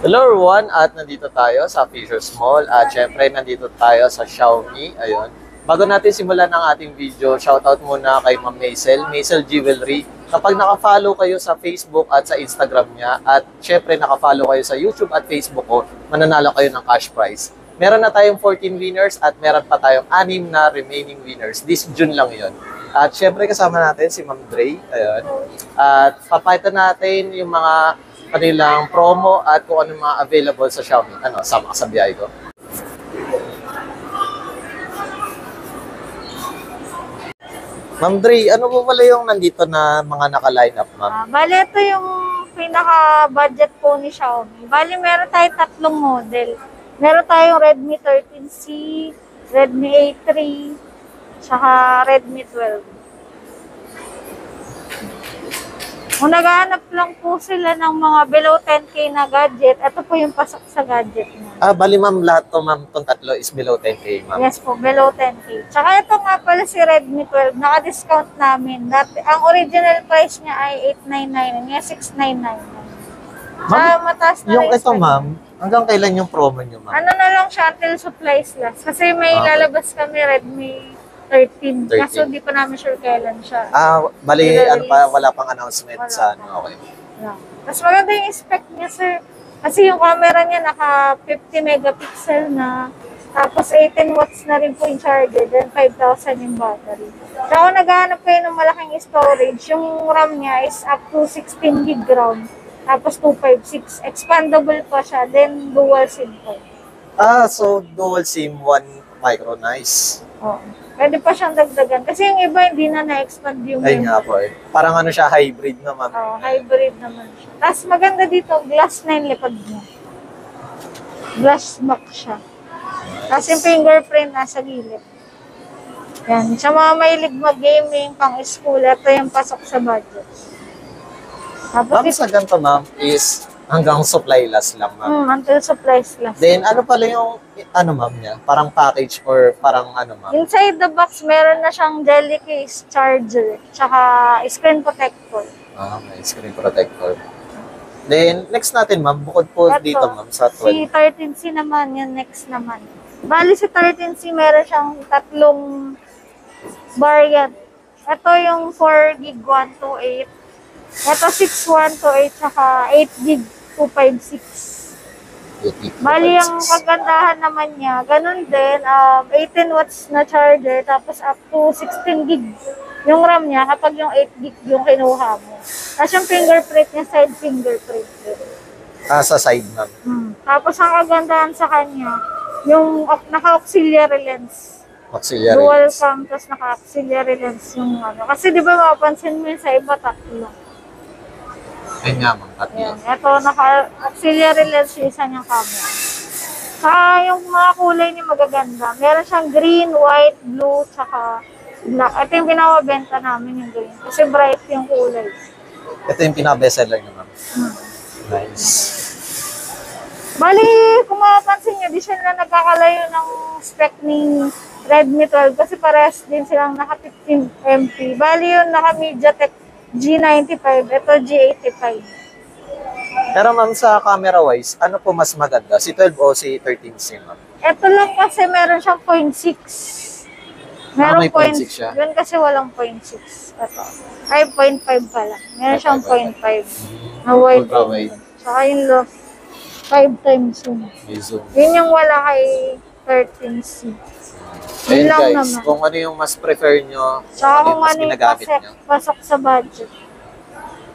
Hello everyone, at nandito tayo sa Fisher's Mall at syempre nandito tayo sa Xiaomi. Ayun. Bago natin simulan ang ating video, shoutout muna kay Ma'am Maisel Jewelry. Kapag naka-follow kayo sa Facebook at sa Instagram niya at syempre naka-follow kayo sa YouTube at Facebook ko, mananalo kayo ng cash prize. Meron na tayong 14 winners at meron pa tayong 6 na remaining winners. This June lang yon. At syempre kasama natin si Ma'am Dre. Ayun. At papayta natin yung mga kanilang promo at kung ano mga available sa Xiaomi. Ano, sama ka sa biyahe ko. Ma'am Dre, ano po pala yung nandito na mga naka-line up, ma'am? Bali, ito yung pinaka-budget po ni Xiaomi. Bali, meron tayong 3 model. Meron tayong Redmi 13C, Redmi A3, tsaka Redmi 12. Kung naghahanap lang po sila ng mga below 10K na gadget, ito po yung pasok sa gadget niya. Bali ma'am, lahat to ma'am, itong tatlo is below 10K, ma'am. Yes po, below 10K. Tsaka ito nga pala si Redmi 12, naka-discount namin. Dati, ang original price niya ay 899, niya 699. Tsaka mataas na Yung ito expect. ma'am, hanggang kailan yung promo nyo, ma'am? Ano na lang siya until supplies last. Kasi may Okay. lalabas kami Redmi 13. 13. Kaso hindi pa namin sure kailan siya. Bali, Release. ano pa, wala pang announcement Wala sa pa. ano, okay. Yeah. Mas maganda yung spec niya, sir. Kasi yung camera niya naka 50 megapixel na. Tapos 18 watts na rin po yung charger. Then 5,000 yung battery. So kung naghahanap kayo ng malaking storage, yung RAM niya is up to 16 gig RAM. Tapos 256. Expandable pa siya. Then dual SIM po. So dual SIM, 1 micro, nice. Oo. Pwede pa siyang dagdagan. Kasi yung iba hindi na na-expand yung Ay nga po eh. Parang ano siya, hybrid na ma'am. hybrid naman siya. Tapos maganda dito, glass na yung lipad niya. Glass back siya. Tapos yung fingerprint nasa gilid. Yan. Sa mga mahilig mag-gaming, pang school, ito yung pasok sa budget. Tapos Ma'am, sa ganito ma'am, is hanggang supply last lang ma'am. until supplies last. Then ano pala yung, ano ma'am niya? Parang package or parang ano ma'am? Inside the box, meron na siyang jelly case charger, tsaka screen protector. May screen protector. Then, next natin ma'am, bukod po Ito, dito ma'am, sa Si 12. 13C naman, yung next naman. Bali si 13C, meron siyang 3 variant. Ito yung 4 gig 128. Ito 6128, tsaka 8 gig 256. Bali, ang kagandahan naman niya, ganun din, 18 watts na charger, tapos up to 16 gig yung RAM niya kapag yung 8 gig yung kinuha mo. Tapos yung fingerprint niya, side fingerprint din. Sa side ma'am. Tapos ang kagandahan sa kanya, yung naka-auxiliary lens. Auxiliary. Dual cam, tapos naka-auxiliary lens yung ano. Kasi di ba mapapansin mo yung sa iba, 3. Ayun nga ma'am, tatlo. Yan. Ito, naka-auxiliary lens yung isa niyang camera. Saka yung mga kulay niya magaganda. Meron siyang green, white, blue, tsaka black. Ito yung pinamabenta namin yung green. Kasi bright yung kulay. Ito yung pinaka-bestseller niya ma'am. Nice. Bali, kung mapapansin niyo, di sila nagkakalayo ng spec ni Redmi 12 kasi parehas din silang naka 15 MP. Bali yun, naka MediaTek G95, ito G85. Pero ma'am, sa camera-wise, ano po mas maganda? Si 12 o si 13C ma'am? Ito lang kasi meron siyang 0.6. Meron may 0.6 siya? Yun kasi walang 0.6. Ito. 5.5 pala. Meron siyang 0.5 na wide. Ultra-wide. Saka yung low, 5 times zoom. May zoom. Yun yung wala kay 13C. Ayun lang guys, naman. kung ano yung mas prefer nyo, Saka ano yung kung mas ano yung ginagamit nyo. pasok sa budget.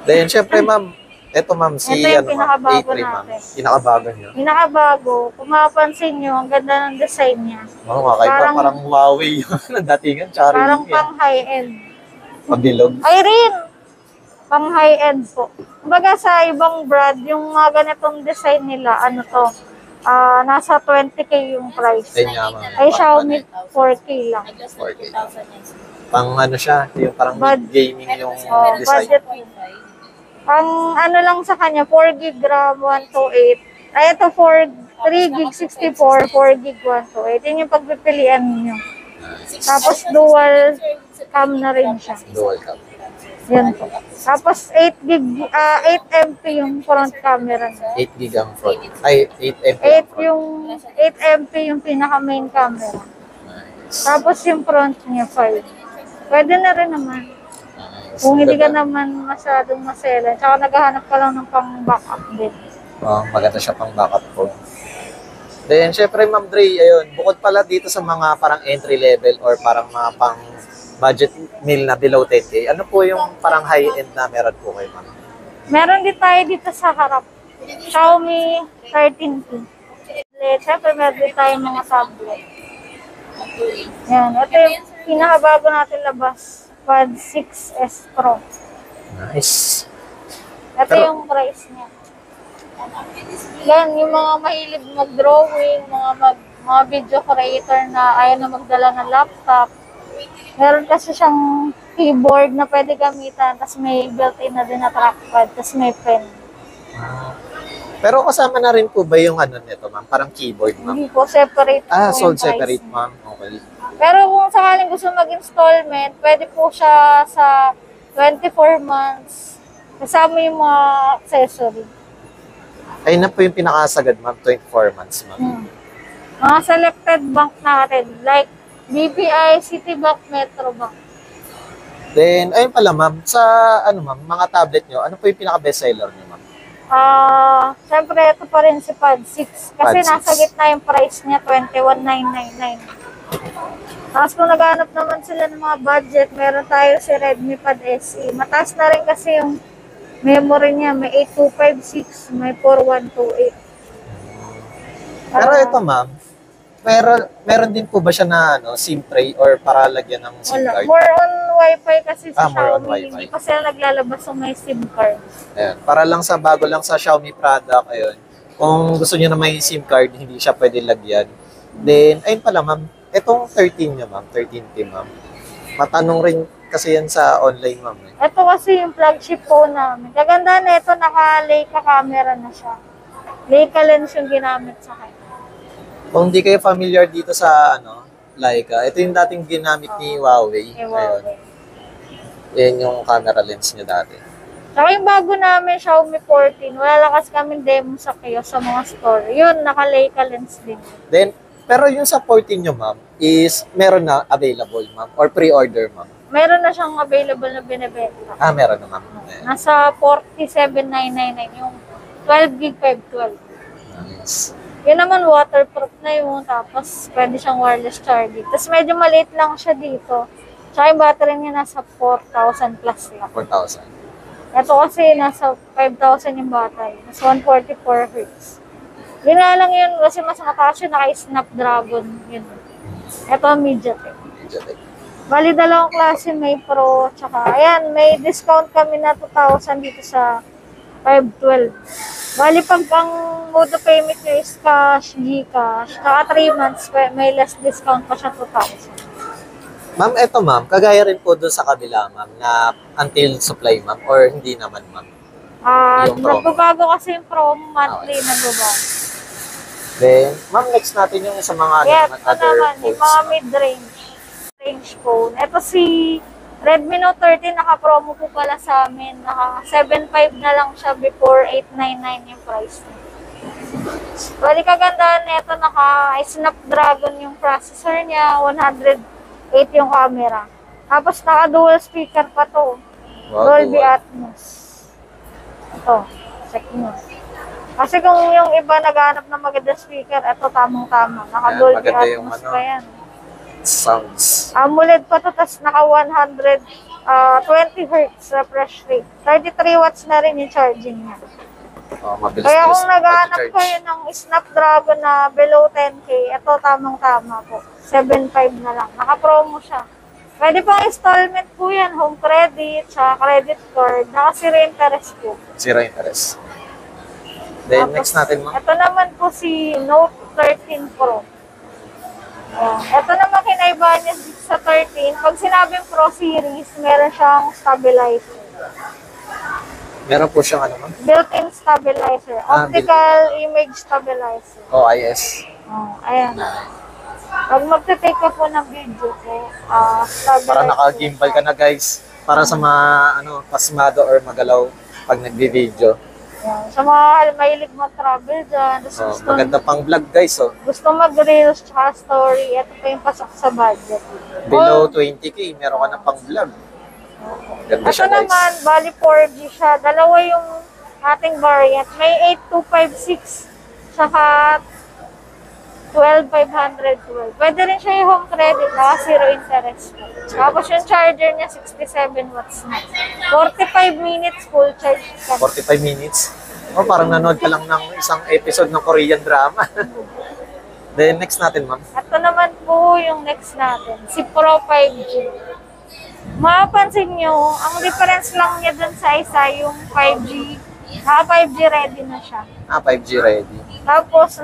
Then, syempre ma'am, eto ma'am, si Ito yung ano, ma'am, pinakabago A3 ma'am. natin. Pinakabago nyo. Pinakabago, kung mapapansin nyo, ang ganda ng design niya. Oo, parang Huawei yun. Datingan, tsari Parang yun. pang high-end. Pabilog. Ay rin! Pang high-end po. Kumbaga sa ibang brand, yung mga ganitong design nila, ano to, nasa 20K yung price. Ayun nga ma'am. Ay, Xiaomi 4K lang. 4K. Pang ano siya, yung parang gaming yung design. Budget. Ang ano lang sa kanya, 4 gig RAM 128. Ay, ito 3 gig 64, 4 gig 128. Yun yung pagpipilian niyo. Tapos dual cam na rin siya. Dual cam. Yan po. Tapos 8 gig, 8 MP yung front camera niya. 8 gig ang front. Ay, 8 MP 8 ang front. yung 8 MP yung pinaka main camera. Nice. Tapos yung front niya 5. Pwede na rin naman. Nice. Kung hindi ka Ganda. naman masyadong masela. Tsaka naghahanap ka lang ng pang backup din. Oh, maganda siya pang backup phone. Then, syempre, Ma'am Dre, ayun, bukod pala dito sa mga parang entry level or parang mga pang budget meal na below 10K, ano po yung parang high-end na meron po kayo, Ma'am? Meron din tayo dito sa harap. Xiaomi 13T. Siyempre, meron din tayo mga tablet. Yan. Ito yung pinakabago natin labas. Quad 6S Pro. Nice. Ito Pero- yung price niya. Yan, yung mga mahilig mag-drawing, mga video creator na ayaw na magdala ng laptop. Meron kasi siyang keyboard na pwede gamitan, tapos may built-in na din na trackpad, tapos may pen. Pero kasama na rin po ba yung ano nito, Ma'am? Parang keyboard, Ma'am? Hindi po separate Ah, po sold yung price separate, niya. Ma'am. Okay. Pero kung sakaling gusto mag-installment, pwede po siya sa 24 months. Kasama yung mga accessory. Ayun na po yung pinakasagad, Ma'am. 24 months, Ma'am. Mga selected bank natin, like BPI, Citibank, Metrobank. Then, ayun pala, Ma'am. Sa, ano, Ma'am, mga tablet nyo, ano po yung pinaka-bestseller nyo, Ma'am? Siyempre, ito pa rin si Pad 6. Kasi Pad 6. nasa gitna yung price niya, 21,999. Tapos kung naghanap naman sila ng mga budget, meron tayo si Redmi Pad SE. Mataas na rin kasi yung memory niya. May 8256, may 4128. Pero ito, Ma'am, meron din po ba siya na ano, SIM tray or para lagyan ng SIM Wala. card? More on Wi-Fi kasi sa More on Xiaomi. Wi-Fi. Hindi pa sila naglalabas ng may SIM card. Ayun. Para lang sa bago lang sa Xiaomi product, ayun. Kung gusto niyo na may SIM card, hindi siya pwede lagyan. Then, ayun pala, Ma'am, itong 13 niya, Ma'am, 13T, Ma'am. Matanong rin kasi yan sa online, Ma'am. Eh. Ito kasi yung flagship phone namin. Kaganda na ito, naka-Leica camera na siya. Leica lens yung ginamit sa kanya. Kung hindi kayo familiar dito sa ano, Leica, ito yung dating ginamit ni Huawei. Eh, Ayun. wow. Yan yung camera lens niya dati. Saka yung bago namin, Xiaomi 14, wala lang kasi kami demo sa kayo sa mga store. Yun, naka-Leica lens din. Then, pero yung sa 14 nyo, Ma'am, is meron na available, Ma'am, or pre-order, Ma'am. Meron na siyang available na binibenta. Ah, meron na, Ma'am. Ayan. Nasa 47,999 yung 12 gig 512. Nice. Yun naman, waterproof na yun. Tapos, pwede siyang wireless charging. Tapos, medyo maliit lang siya dito. Tsaka yung battery niya nasa 4,000 plus lang. 4,000. Ito kasi nasa 5,000 yung battery. Mas 144 Hz. Yun nga lang yun, kasi mas mataas yun, naka-Snapdragon yun. Ito ang MediaTek. Mediatek. Bali, dalawang klase, may Pro, tsaka, ayan, may discount kami na 2,000 dito sa 512. Bali, pag ang mode of payment nyo is cash, Gcash, tsaka 3 months, may less discount pa siya 2,000. Ma'am, eto, Ma'am, kagaya rin po doon sa kabila, Ma'am, na until supply, Ma'am, or hindi naman, Ma'am. Yung promo. Nagbabago kasi yung promo monthly, nagbabago. Then, Ma'am, next natin yung sa mga ano, Yeah, naman, ito other naman, yung phones, mga Ma'am. mid-range phone. Ito si Redmi Note 13, naka-promo po pala sa amin. Naka 7.5 na lang siya before 899 yung price niya. Bali kagandahan nito, naka-Snapdragon yung processor niya, 108 yung camera. Tapos naka-dual speaker pa to. Wow, Dolby dual. Atmos. Ito, check nyo. Kasi kung yung iba naghanap ng maganda speaker, ito tamang-tama. Naka-Dolby maganda yung Atmos ano. pa yan. Sounds. AMOLED pa to, tas naka 120 Hz refresh rate. 33 watts na rin yung charging niya. Oh, mabilis Kaya bilis kung naghahanap mag-charge. kayo ng Snapdragon na below 10K, ito tamang-tama po. 7.5 na lang. Naka-promo siya. Pwede pang installment po yan, home credit, sa credit card, naka-zero interest po. Zero interest. Then, Tapos, next natin, Ma'am. ito naman po si Note 13 Pro. Ayan. Ito naman kinaibahan niya sa 13. Pag sinabing Pro Series, meron siyang stabilizer. Meron po siyang ano, Ma'am? Built-in stabilizer. Optical image stabilizer. Oh, IS. Oh, ayan. Pag magte-take ka po ng video po, stabilizer. Para naka-gimbal ka na, guys. Para sa mga pasmado or magalaw pag nagbi-video. Yan. Sa mga mahilig mag-travel dyan, tapos Oh, gusto, maganda pang vlog guys, oh. gusto mag-reels tsaka story, ito pa yung pasok sa budget. Below 20k, meron ka na pang vlog. Ganda Ito siya guys. naman, bali 4G siya. Dalawa yung ating variant. May 8256, saka 12512. Pwede rin siya yung home credit na zero interest. Tapos yung charger niya 67 watts na. 45 minutes full charge ka. 45 minutes. Oh, parang nanood ka lang ng isang episode ng Korean drama. Then next natin, ma'am. Ito naman po yung next natin, si Pro 5G. Mapapansin nyo, ang difference lang niya dun sa isa, yung 5G, 5G ready na siya. 5G ready. Tapos,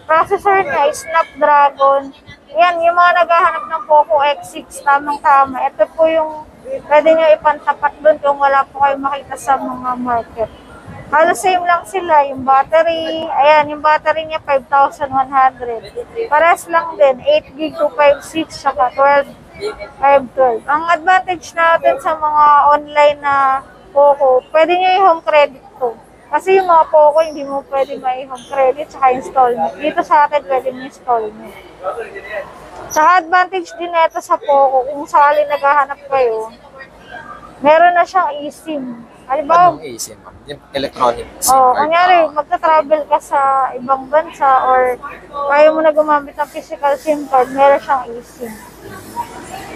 processor niya is Snapdragon. Yan, yung mga naghahanap ng Poco X6, tamang-tama. Ito po yung pwede nyo ipantapat doon kung wala po kayo makita sa mga market. Halos same lang sila. Yung battery, ayan, yung battery niya 5,100. Pares lang din, 8GB 256, saka 512. Ang advantage natin sa mga online na Poco, pwede nyo i-home credit to. Kasi yung mga Poco, hindi mo pwede may home credit saka installment. Dito sa atin, pwede mo installment. Saka advantage din nito sa Poco, kung sakali naghahanap kayo, meron na siyang eSIM. Halimbawa, Anong eSIM, ma'am? Yung electronic SIM card. kunyari, magta-travel ka sa ibang bansa or kaya mo na gumamit ng physical SIM card, meron siyang eSIM.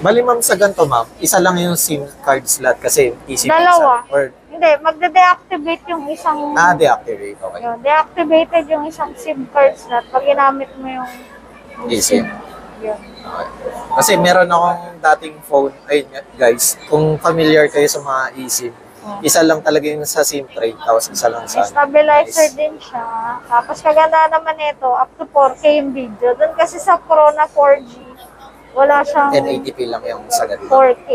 Bali, ma'am, sa ganito, ma'am, isa lang yung SIM card slot kasi easy Dalawa. Or, Hindi, magde-deactivate yung isang... deactivate, okay. Yun, deactivated yung isang SIM card slot pag ginamit mo yung eSIM. Yun. Okay. Kasi meron akong dating phone, ayun nga, guys, kung familiar kayo sa mga eSIM, isa lang talaga yung sa SIM tray, tapos isa lang May sa... stabilizer din siya. Tapos kaganda naman ito, up to 4K yung video. Doon kasi sa Pro na 4G, wala siyang 1080p lang yung sa ganito. 4K.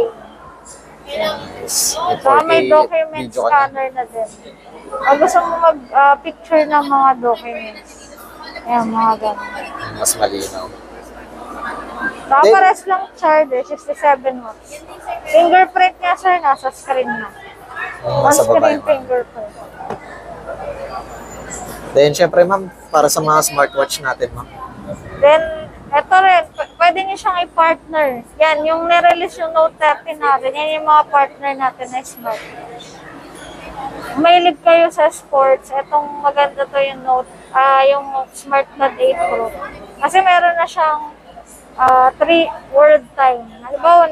Yes. May Saka 4K may document video ka na. scanner na din. Pag gusto mo mag-picture ng mga documents. Ayan, mga ganun. Mas malinaw. Pares lang charger, 67 watts. Fingerprint niya, sir, nasa screen na. Nasa baba On-screen yung fingerprint. Then, syempre, ma'am, para sa mga smartwatch natin, ma'am. Then, eto rin, pwede niyo siyang i-partner. Yan, yung nirelease yung Note 30 natin, yan yung mga partner natin na smartwatch. Mahilig kayo sa sports, etong maganda to yung Note, yung Smart Note 8 Pro. Kasi meron na siyang 3 world time. Halimbawa,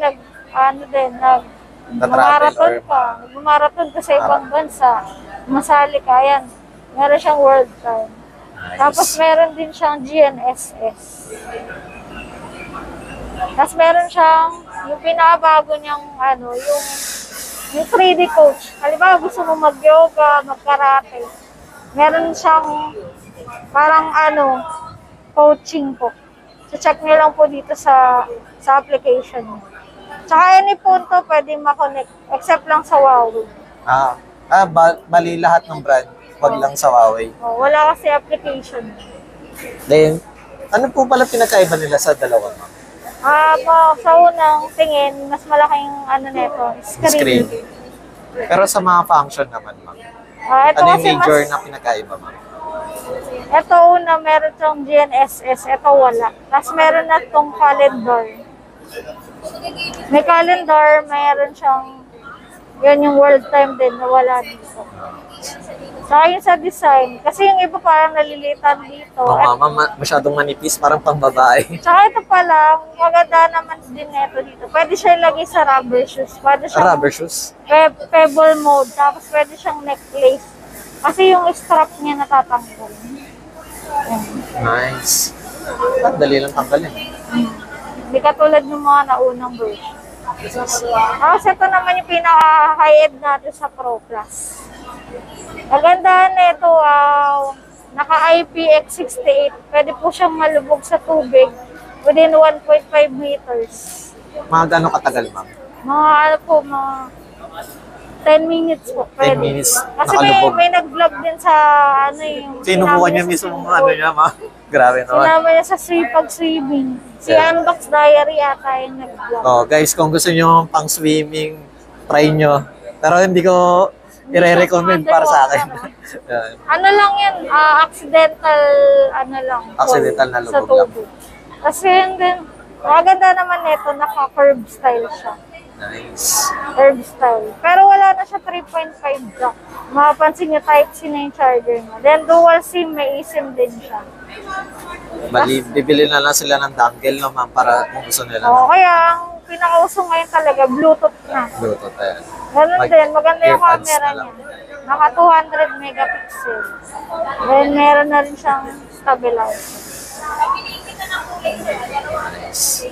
nag-marathon or- ka, nag-marathon ka sa ibang bansa, masali ka, yan. Meron siyang world time. Tapos meron din siyang GNSS. Tapos meron siyang, yung pinabago niyang, yung 3D coach. Halimbawa, gusto mo mag-yoga, mag-karate. Meron siyang, parang coaching po. So, check nyo lang po dito sa application niyo. Tsaka any phone to, pwede ma-connect, except lang sa Huawei. Bali lahat ng brand, wag lang sa Huawei. Wala kasi application. Then, ano po pala pinakaiba nila sa dalawa, ma'am? Sa unang tingin, mas malaking nito, screen. Pero sa mga function naman, ma'am. Ito Ano yung kasi major na pinakaiba, ma'am? Ito una, meron itong GNSS. Ito wala. Tapos meron na itong calendar. May calendar, meron siyang, yun yung world time din na wala dito. Saka yung sa design, kasi yung iba parang nalilitan dito. Oo nga, ma'am, masyadong manipis, parang pang babae. Tsaka ito pala, maganda naman din ito dito. Pwede siya ilagay sa rubber shoes. Pwede siyang Rubber shoes? pebble mode. Tapos pwede siyang necklace. Kasi yung strap niya natatanggal. Yan. Nice. Dali lang tanggalin. Hindi katulad ng mga naunang version. Tapos ito naman yung pinaka-high-end natin sa Pro Plus. Maganda na ito, naka-IPX68. Pwede po siyang malubog sa tubig within 1.5 meters. Mga gano'ng katagal, ma'am? Mga 10 minutes po. 10 minutes, Kasi nakalubog. may nag-vlog din sa yung... Sinubukan niya sinama mismo sa mga ano niya, ma'am. Grabe naman. Sinama niya sa pag-swimming. Si Yeah. Unbox Diary ata yung nag-vlog. Oh, guys, kung gusto niyo pang swimming, Try nyo. Pero hindi ko i-recommend para sa akin. Yan. Ano lang yan, accidental, ano lang. Accidental na sa lubog lang. tubo. Kasi yun din, maganda naman nito, naka-curve style siya. Nice. Curve style. Pero wala na siya 3.5 jack. Mapapansin nyo, Type-C na yung charger mo. Then dual SIM, may eSIM din siya. Bali, bibili na lang sila ng dongle, no, ma'am, para kung gusto nila. Oo, kaya ang pinakauso ngayon talaga, Bluetooth na. Bluetooth, ayan. Ganun din, maganda yung earpads camera na niya. lang. Naka 200 megapixel. Then meron na rin siyang stabilizer. Nice.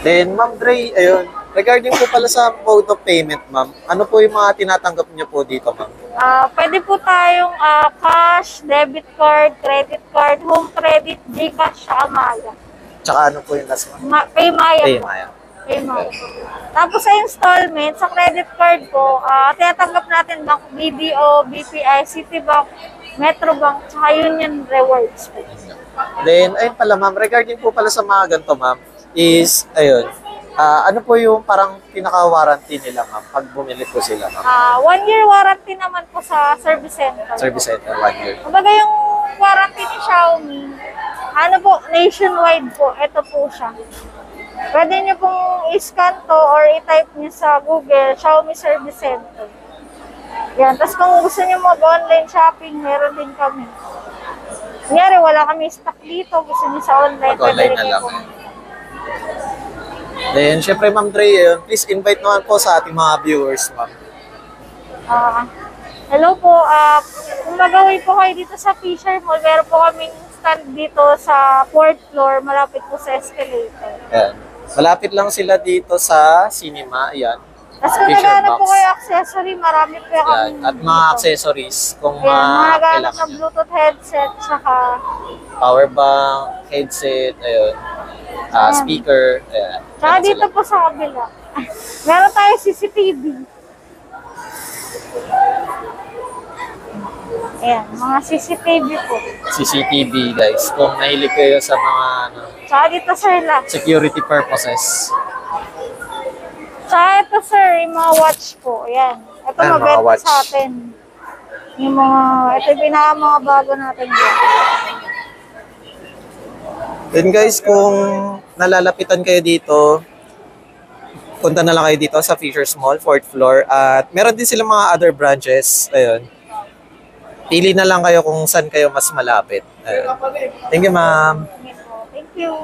Then, Ma'am Dre, ayun, regarding po pala sa mode of payment, ma'am, ano po yung mga tinatanggap niyo po dito, ma'am? Pwede po tayong cash, debit card, credit card, home credit, GCash, saka Maya. Tsaka ano po yung last, ma'am? Paymaya Pay, po. Maya. Paymaya. Tapos sa installment, sa credit card po, tinatanggap natin Bank BDO, BPI, Citibank, Metrobank, saka Union Rewards po. Then, ayun pala, ma'am, regarding po pala sa mga ganito, ma'am, is, ayun, ano po yung parang pinaka-warranty nila, ma'am, pag bumili po sila, ma'am? 1 year warranty naman po sa service center. Service center, 1 year. Kumbaga yung warranty ni Xiaomi, ano po, nationwide po, ito po siya. Pwede nyo pong i-scan to or i-type nyo sa Google, Xiaomi Service Center. Yan. Tapos kung gusto nyo mag-online shopping, meron din kami. Kunyari, wala kami stock dito, gusto nyo sa online, Pag-online na lang. Then, syempre, Ma'am Dre, yun, please invite naman po sa ating mga viewers, ma'am. Hello po, kung mag-away po kayo dito sa Fisher Mall, meron po kaming stand dito sa 4th floor, malapit po sa escalator. Ayan. Malapit lang sila dito sa cinema, ayan. Tapos kung Fisher naghahanap po Box. kayo accessory, marami po kami Ayan. At mga accessories, kung Ayan, mga naghahanap kailangan ng nyo. Bluetooth headset, saka Power bank, headset, ayun. Speaker, ayan. Tsaka Ayan dito sila. po sa kabila. Meron tayo CCTV. Ayan, mga CCTV po. CCTV, guys. Kung mahilig kayo sa mga ano, Tsaka dito sir lang. security purposes. Tsaka ito sir, yung mga watch po. Ayan. Ito Ayan, mga mabenta watch. sa atin. Yung mga, ito yung mga bago natin dito. Then guys, kung nalalapitan kayo dito, punta na lang kayo dito sa Fisher's Mall, 4th floor. At meron din silang mga other branches. Ayun. Pili na lang kayo kung saan kayo mas malapit. Ayun. Thank you, ma'am. Thank you.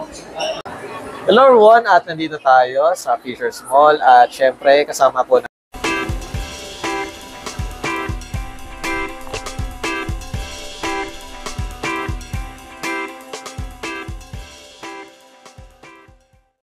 Hello everyone, at nandito tayo sa Fisher's Mall. At syempre, kasama po